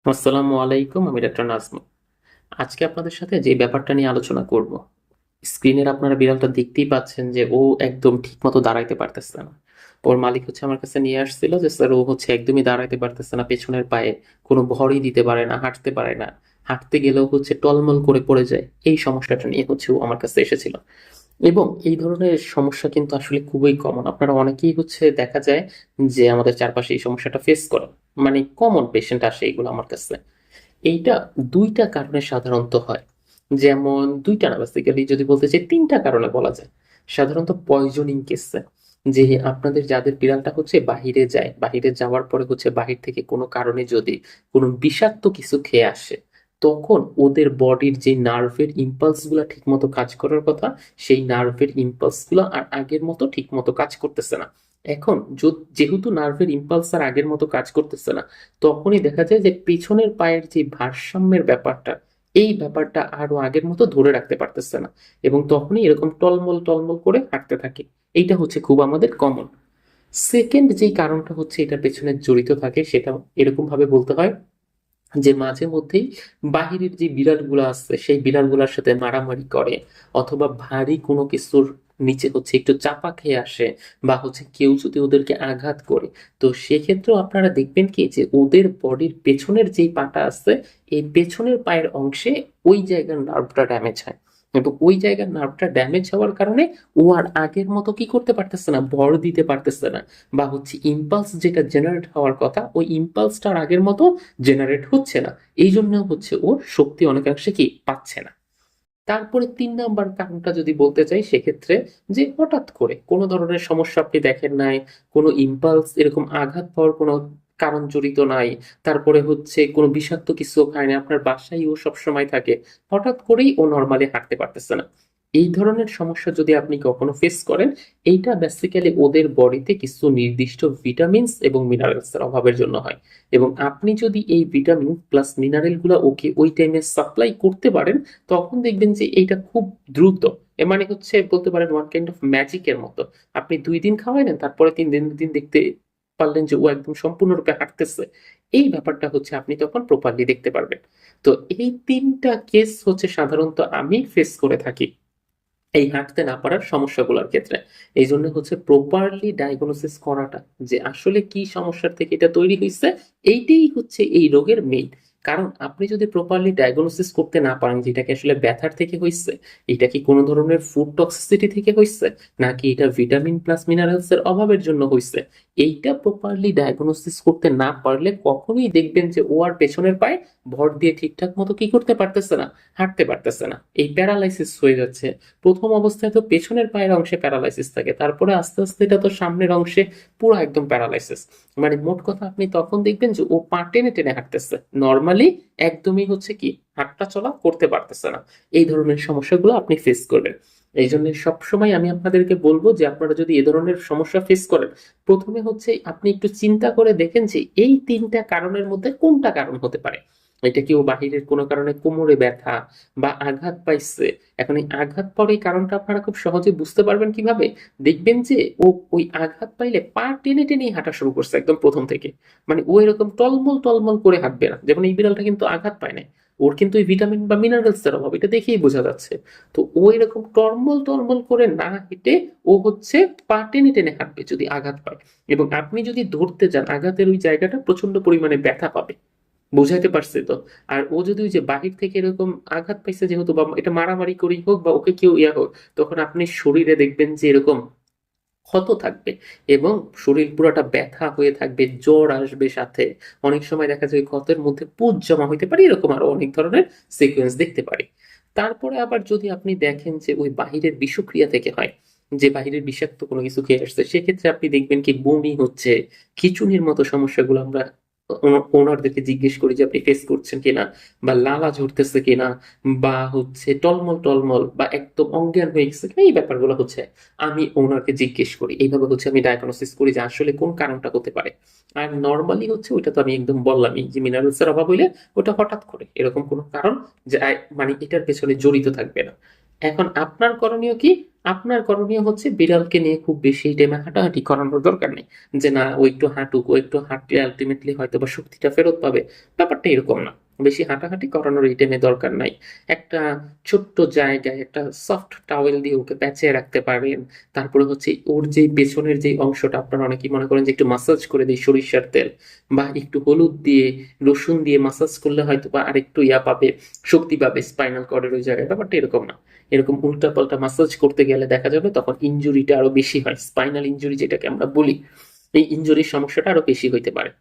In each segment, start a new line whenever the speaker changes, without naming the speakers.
আসসালামু আলাইকুম, আমি ডাক্তার নাজমুল। আজকে আপনাদের সাথে যে ব্যাপারটা নিয়ে আলোচনা করব, স্ক্রিনের আপনারা বিড়ালটা দেখতেই পাচ্ছেন যে ও একদম ঠিক মতো দাঁড়াইতে পারতেছে না। ওর মালিক হচ্ছে আমার কাছে নিয়ে আসছিল যে স্যার ও হচ্ছে একদমই দাঁড়াইতে পারতেছে না, পেছনের পায়ে কোনো ভরই দিতে পারে না, হাঁটতে পারে না, হাঁটতে গেলেও হচ্ছে টলমল করে পড়ে যায়। এই সমস্যাটা নিয়ে হচ্ছে ও আমার কাছে এসেছিল। এবং এই ধরনের সমস্যা কিন্তু আসলে খুবই কমন, আপনারা অনেকেই হচ্ছে দেখা যায় যে আমাদের চারপাশে এই সমস্যাটা ফেস করে। মানে কমন পেশেন্ট আসে এগুলো আমার কাছে। এইটা দুইটা কারণে সাধারণত হয়। যেমন দুইটা না, বেসিক্যালি যদি বলতে চাই তিনটা কারণে বলা যায়। সাধারণত পয়জনিং কেসে, যে আপনাদের যাদের বিড়ালটা হচ্ছে বাহিরে যায়, বাহিরে যাওয়ার পরে হচ্ছে বাহির থেকে কোনো কারণে যদি কোনো বিষাক্ত কিছু খেয়ে আসে, তখন ওদের বডির যে নার্ভের ইম্পালস গুলা ঠিক মতো কাজ করার কথা, সেই নার্ভের ইম্পালস গুলা আর আগের মতো ঠিক মতো কাজ করতেছে না। এখন যেহেতু নার্ভের ইম্পালস আর আগের মতো কাজ করতেছে না, তখনই দেখা যায় যে পিছনের পায়ের যে ভারসাম্যের ব্যাপারটা, এই ব্যাপারটা আরো আগের মতো ধরে রাখতে পারতেছে না, এবং তখনই এরকম টলমল টলমল করে হাঁটতে থাকে। এইটা হচ্ছে খুব আমাদের কমন। সেকেন্ড যেই কারণটা হচ্ছে এটার পেছনে জড়িত থাকে, সেটা এরকম ভাবে বলতে হয় যে মাঝে মধ্যেই বাহিরের যে বিড়ালগুলো আছে সেই বিড়ালগুলোর সাথে মারামারি করে, অথবা ভারী কোনো কিছুর নিচে হচ্ছে একটু চাপা খেয়ে আসে, বা হচ্ছে কেউ যদি ওদেরকে আঘাত করে, তো সেক্ষেত্রেও আপনারা দেখবেন কি যে ওদের বডির পেছনের যেই পাটা আছে, এই পেছনের পায়ের অংশে ওই জায়গার নার্ভটা ড্যামেজ হয়। এবং ওই জায়গার নার্ভটা ড্যামেজ হওয়ার কারণে ও আর আগের মতো কি করতে পারতেছে না, ভর দিতে পারতেছে না, বা হচ্ছে ইম্পালস যেটা জেনারেট হওয়ার কথা ওই ইম্পালসটা আর আগের মতো জেনারেট হচ্ছে না। এই জন্য হচ্ছে ওর শক্তি অনেকাংশে কি পাচ্ছে না। তারপরে ৩ নাম্বার কারণটা যদি বলতে চাই, সেক্ষেত্রে যে হঠাৎ করে কোনো ধরনের সমস্যা আপনি দেখেন নাই, কোনো ইম্পালস এরকম আঘাত পাওয়ার কোনো কারণ জড়িত নাই, তারপরে হচ্ছে কোনো বিষাক্ত কিছু খায় না, আপনার বাসায় ও সবসময় থাকে, হঠাৎ করেই ও নর্মালি হাঁটতে পারতেছে না। এই ধরনের সমস্যা যদি আপনি কখনো ফেস করেন, এইটা বেসিক্যালি ওদের বডিতে কিছু নির্দিষ্ট ভিটামিনস এবং মিনারেলস এর অভাবের জন্য হয়। এবং আপনি যদি এই ভিটামিন প্লাস মিনারেল গুলা ওকে ওই টাইমে সাপ্লাই করতে পারেন, তখন দেখবেন যে এইটা খুব দ্রুত, এ মানে হচ্ছে বলতে পারেন ওয়ান কাইন্ড অফ ম্যাজিকের মতো। আপনি 2 দিন খাওয়াইলেন, তারপরে 3 দিন দেখতে পারলেন যে ও একদম সম্পূর্ণরূপে হাঁটতেছে। এই ব্যাপারটা হচ্ছে আপনি তখন প্রপারলি দেখতে পারবেন। তো এই 3টা কেস হচ্ছে সাধারণত আমি ফেস করে থাকি এই হাঁটতে না পারার সমস্যাগুলোর ক্ষেত্রে। এই জন্য হচ্ছে প্রপারলি ডায়াগনোসিস করাটা, যে আসলে কি সমস্যার থেকে এটা তৈরি হয়েছে, এইটাই হচ্ছে এই রোগের মেইন কারণ। আপনি যদি প্রপারলি ডায়াগনোসিস করতে না পারেন যে এটাকে আসলে ব্যথার থেকে হয়েছে, এটা কি কোনো ধরনের ফুড টক্সিসিটি থেকে হয়েছে, নাকি এটা ভিটামিন প্লাস মিনারেলস এর অভাবের জন্য হয়েছে, এইটা প্রপারলি ডায়াগনোসিস করতে না পারলে কখনোই দেখবেন যে ও আর পেছনের পায়ে ভর দিয়ে ঠিকঠাক মতো কি করতে পারতেছে না, হাঁটতে পারতেছে না, এই প্যারালাইসিস হয়ে যাচ্ছে। প্রথম অবস্থায় তো পেছনের পায়ের অংশে প্যারালাইসিস থাকে, তারপরে আস্তে আস্তে এটা তো সামনের অংশে পুরো একদম প্যারালাইসিস। মানে মোট কথা আপনি তখন দেখবেন যে ও পা টেনে টেনে হাঁটতেছে, নর্মালি একদমই হচ্ছে কি হাঁটা চলা করতে পারতেছে না। এই ধরনের সমস্যাগুলো আপনি ফেস করবেন। এই জন্য সবসময় আমি আপনাদেরকে বলবো যে আপনারা যদি এ ধরনের সমস্যা ফেস করেন, প্রথমে হচ্ছে আপনি একটু চিন্তা করে দেখেন যে এই 3টা কারণের মধ্যে কোনটা কারণ হতে পারে। এটা কি ও বাহিরের কোনো কারণে কোমরে ব্যথা বা আঘাত পাইছে? এখন এই আঘাত পাওয়ার এই কারণটা আপনারা খুব সহজে বুঝতে পারবেন কিভাবে? দেখবেন যে ও ওই আঘাত পাইলে পা টেনে টেনেই হাঁটা শুরু করছে একদম প্রথম থেকে। মানে ও এরকম টলমল টলমল করে হাঁটবে না, যেমন এই বিড়ালটা কিন্তু আঘাত পায় নাই, ওর কিন্তু এই ভিটামিন বা মিনারেলস এর অভাব, এটা দেখেই বোঝা যাচ্ছে। তো ও এরকম টলমল টলমল করে না হেঁটে ও হচ্ছে পা টেনে টেনে হাঁটবে যদি আঘাত পায়। এবং আপনি যদি ধরতে যান, আঘাতের ওই জায়গাটা প্রচন্ড পরিমাণে ব্যথা পাবে। বুঝাইতে পারছে তো? আর ও যদি ওই যে বাহির থেকে এরকম আঘাত পাইছে যেহেতু, বা এটা মারামারি করেই হোক বা ওকে কেউ ইয়া হোক, তখন আপনি শরীরে দেখবেন যে এরকম ক্ষত থাকবে, এবং শরীর পুরোটা ব্যথা হয়ে থাকবে, জ্বর আসবে সাথে। অনেক সময় দেখা যায় ওই ক্ষতের মধ্যে পুজ জমা হইতে পারে, এরকম আরো অনেক ধরনের সিকোয়েন্স দেখতে পারি। তারপরে আবার যদি আপনি দেখেন যে ওই বাহিরের বিষক্রিয়া থেকে হয়, যে বাহিরের বিষাক্ত কোনো কিছু খেয়ে আসছে, সেক্ষেত্রে আপনি দেখবেন কি বমি হচ্ছে, খিঁচুনির মতো সমস্যাগুলো আমরা ওনারদেরকে জিজ্ঞেস করি যে আপনি ফেস করছেন কিনা, বা লালা ঝরতেছে কিনা, বা হচ্ছে টলমল টলমল বা একদম অজ্ঞান হয়ে গেছে কিনা, এই ব্যাপারগুলো হচ্ছে আমি ওনাকে জিজ্ঞেস করি। এইভাবে হচ্ছে আমি ডায়াগনোসিস করি যে আসলে কোন কারণটা হতে পারে। আর নর্মালি হচ্ছে ওইটা তো আমি একদম বললামই যে মিনারেলস এর অভাব হইলে ওটা হঠাৎ করে এরকম কোনো কারণ যে মানে এটার পেছনে জড়িত থাকবে না। এখন আপনার করণীয় কি? আপনার করণীয় হচ্ছে বিড়ালকে নিয়ে খুব বেশি এই টাইমে হাঁটাহাঁটি করানোর দরকার নেই, যে না ও একটু হাঁটুক, ও একটু হাঁটলে আলটিমেটলি হয়তো বা শক্তিটা ফেরত পাবে। ব্যাপারটা এরকম না। বেশি হাঁটাহাঁটি করানোর এই টাইমে দরকার নাই। একটা ছোট্ট জায়গায় একটা সফট টাওয়েল দিয়ে ওকে প্যাঁচিয়ে রাখতে পারেন। তারপরে হচ্ছে ওর যে পেছনের যে অংশটা আপনারা অনেকেই মনে করেন যে একটু মাসাজ করে দিই সরিষার তেল বা একটু হলুদ দিয়ে রসুন দিয়ে মাসাজ করলে হয়তো বা আরেকটু ইয়া পাবে, শক্তি পাবে স্পাইনাল কর্ডের ওই জায়গায়। ব্যাপারটা এরকম না। এরকম উল্টাপাল্টা মাসাজ করতে গেলে দেখা যাবে তখন ইনজুরিটা আরো বেশি হয়, স্পাইনাল ইনজুরি যেটাকে আমরা বলি, এই ইনজুরির সমস্যাটা আরো বেশি হইতে পারে।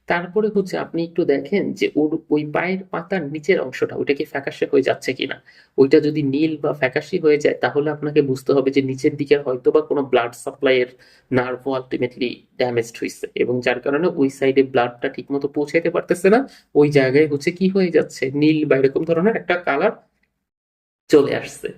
তারপরে হচ্ছে আপনি একটু দেখেন যে ওর ওই পায়ের পাতার নিচের অংশটা ওইটা কি ফ্যাকাশে হয়ে যাচ্ছে কিনা। ওইটা যদি নীল বা ফ্যাকাশি হয়ে যায় তাহলে আপনাকে বুঝতে হবে যে নিচের দিকে হয়তো বা কোনো ব্লাড সাপ্লাইয়ের নার্ভও আলটিমেটলি ড্যামেজড হয়েছে, এবং যার কারণে ওই সাইডে ব্লাডটা ঠিক মতো পৌঁছাইতে পারতেছে না। ওই জায়গায় হচ্ছে কি হয়ে যাচ্ছে, নীল বা এরকম ধরনের একটা কালার চলে আসছে।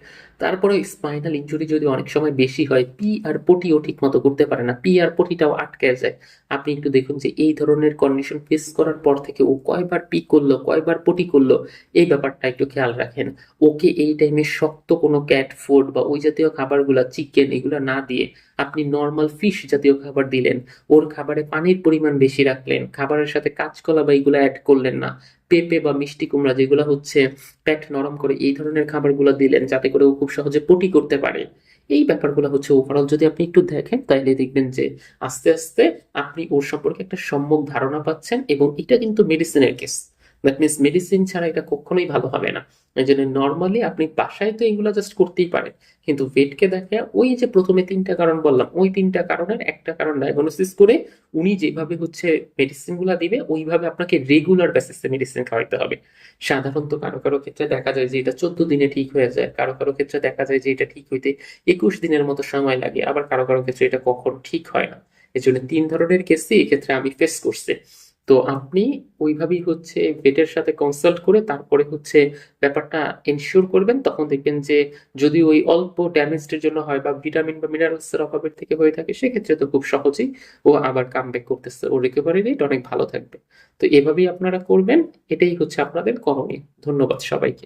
তারপরে স্পাইনাল ইনজুরি যদি অনেক সময় বেশি হয়, পি আর পটিও ঠিক মতো করতে পারে না, পি আর পটিটাও আটকে যায়। আপনি একটু দেখুন যে এই ধরনের কন্ডিশন ফেস করার পর থেকে ও কয়বার পি করলো, কয়বার পটি করলো, এই ব্যাপারটা একটু খেয়াল রাখেন। ওকে এই টাইমে শক্ত কোনো ক্যাট ফুড বা ওই জাতীয় খাবারগুলা, চিকেন এগুলো না দিয়ে আপনি নর্মাল ফিশ জাতীয় খাবার দিলেন। ওর খাবারে পানির পরিমাণ বেশি রাখলেন, খাবারের সাথে কাঁচকলা বা এগুলো অ্যাড করলেন না। পেঁপে বা মিষ্টি কুমড়া যেগুলো হচ্ছে পেট নরম করে, এই ধরনের খাবারগুলো দিলেন যাতে করে ও খুব সহজে পটি করতে পারে। এই ব্যাপারগুলো হচ্ছে ওভারঅল যদি আপনি একটু দেখেন তাহলে দেখবেন যে আস্তে আস্তে আপনি ওর সম্পর্কে একটা সম্যক ধারণা পাচ্ছেন, এবং এটা কিন্তু মেডিসিনের কেস। দ্যাট মিনস মেডিসিন ছাড়া এটা কখনোই ভালো হবে না। এই জন্য নর্মালি আপনি বাসায় তো এগুলো জাস্ট করতেই পারেন, কিন্তু ভেটকে দেখে ওই যে প্রথমে তিনটা কারণ বললাম, ওই তিনটা কারণের একটা কারণ ডায়াগনোসিস করে উনি যেভাবে হচ্ছে মেডিসিন গুলা দিবে ওইভাবে আপনাকে রেগুলার বেসিসে মেডিসিন খাওয়াইতে হবে। সাধারণত কারো কারো ক্ষেত্রে দেখা যায় যে এটা 14 দিনে ঠিক হয়ে যায়, কারো কারো ক্ষেত্রে দেখা যায় যে এটা ঠিক হইতে 21 দিনের মতো সময় লাগে, আবার কারো কারো ক্ষেত্রে এটা কখন ঠিক হয় না। এই জন্য তিন ধরনের কেসই এক্ষেত্রে আমি ফেস করছি। তো আপনি ওইভাবেই হচ্ছে ভেটের সাথে কনসাল্ট করে তারপরে হচ্ছে ব্যাপারটা এনশিওর করবেন, তখন দেখবেন যে যদি ওই অল্প ড্যামেজের জন্য হয় বা ভিটামিন বা মিনারেলস এর অভাবের থেকে হয়ে থাকে সেক্ষেত্রে তো খুব সহজেই ও আবার কামব্যাক করতেছে, ও রিকভারি রেট অনেক ভালো থাকবে। তো এভাবেই আপনারা করবেন, এটাই হচ্ছে আপনাদের করণীয়। ধন্যবাদ সবাইকে।